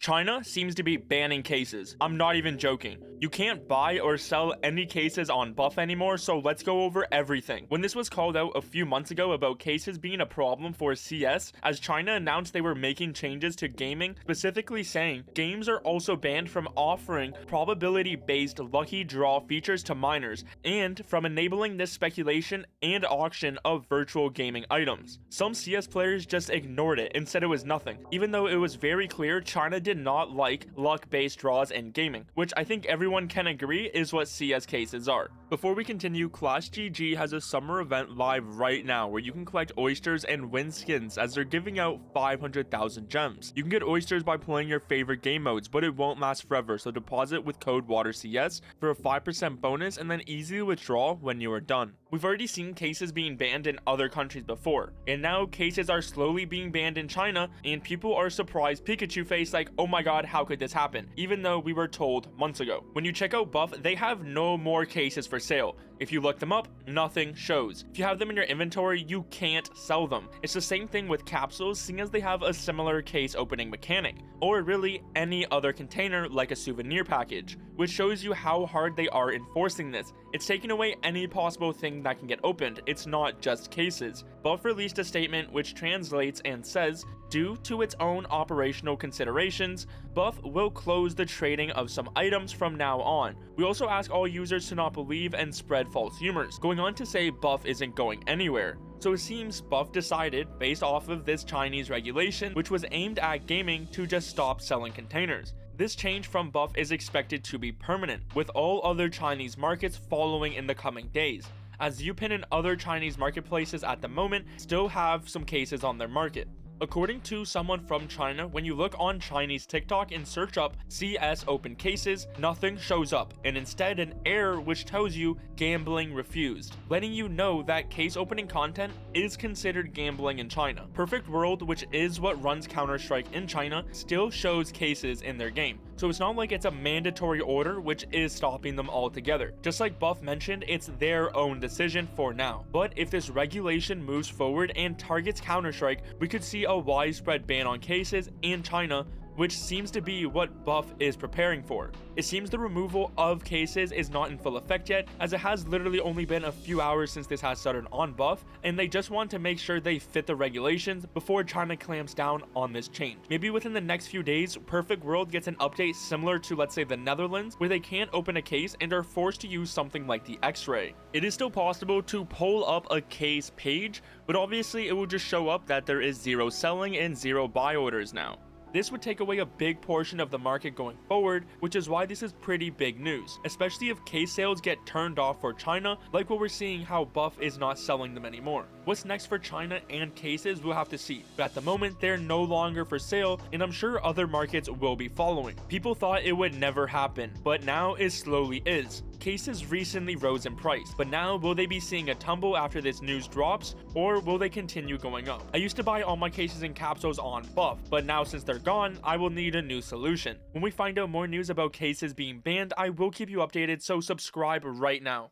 China seems to be banning cases. I'm not even joking. You can't buy or sell any cases on Buff anymore, so let's go over everything. When this was called out a few months ago about cases being a problem for CS, as China announced they were making changes to gaming, specifically saying games are also banned from offering probability-based lucky draw features to minors, and from enabling this speculation and auction of virtual gaming items. Some CS players just ignored it and said it was nothing, even though it was very clear China did not like luck-based draws in gaming, which I think everyone can agree is what CS cases are. Before we continue, Clash GG has a summer event live right now where you can collect oysters and win skins as they're giving out 500,000 gems. You can get oysters by playing your favorite game modes, but it won't last forever, so deposit with code WATERCS for a 5% bonus and then easily withdraw when you are done. We've already seen cases being banned in other countries before, and now cases are slowly being banned in China, and people are surprised Pikachu face like, oh my god, how could this happen, even though we were told months ago. When you check out Buff, they have no more cases for sale. If you look them up, nothing shows. If you have them in your inventory, you can't sell them. It's the same thing with capsules, seeing as they have a similar case opening mechanic, or really any other container like a souvenir package, which shows you how hard they are enforcing this. It's taking away any possible thing that can get opened, it's not just cases. Buff released a statement which translates and says, due to its own operational considerations, Buff will close the trading of some items from now on. We also ask all users to not believe and spread false rumors, going on to say Buff isn't going anywhere. So it seems Buff decided, based off of this Chinese regulation, which was aimed at gaming, to just stop selling containers. This change from Buff is expected to be permanent, with all other Chinese markets following in the coming days, as Youpin and other Chinese marketplaces at the moment still have some cases on their market. According to someone from China, when you look on Chinese TikTok and search up CS open cases, nothing shows up, and instead an error which tells you gambling refused, letting you know that case opening content is considered gambling in China. Perfect World, which is what runs Counter-Strike in China, still shows cases in their game. So it's not like it's a mandatory order which is stopping them altogether. Just like Buff mentioned, it's their own decision for now. But if this regulation moves forward and targets Counter-Strike, we could see a widespread ban on cases in China, which seems to be what Buff is preparing for. It seems the removal of cases is not in full effect yet, as it has literally only been a few hours since this has started on Buff, and they just want to make sure they fit the regulations before China clamps down on this change. Maybe within the next few days, Perfect World gets an update similar to, let's say, the Netherlands, where they can't open a case and are forced to use something like the X-ray. It is still possible to pull up a case page, but obviously it will just show up that there is 0 selling and 0 buy orders now. This would take away a big portion of the market going forward, which is why this is pretty big news, especially if case sales get turned off for China, like what we're seeing how Buff is not selling them anymore. What's next for China and cases, we'll have to see, but at the moment they're no longer for sale, and I'm sure other markets will be following. People thought it would never happen, but now it slowly is. Cases recently rose in price, but now will they be seeing a tumble after this news drops, or will they continue going up? I used to buy all my cases and capsules on Buff, but now since they're gone, I will need a new solution. When we find out more news about cases being banned, I will keep you updated, so subscribe right now.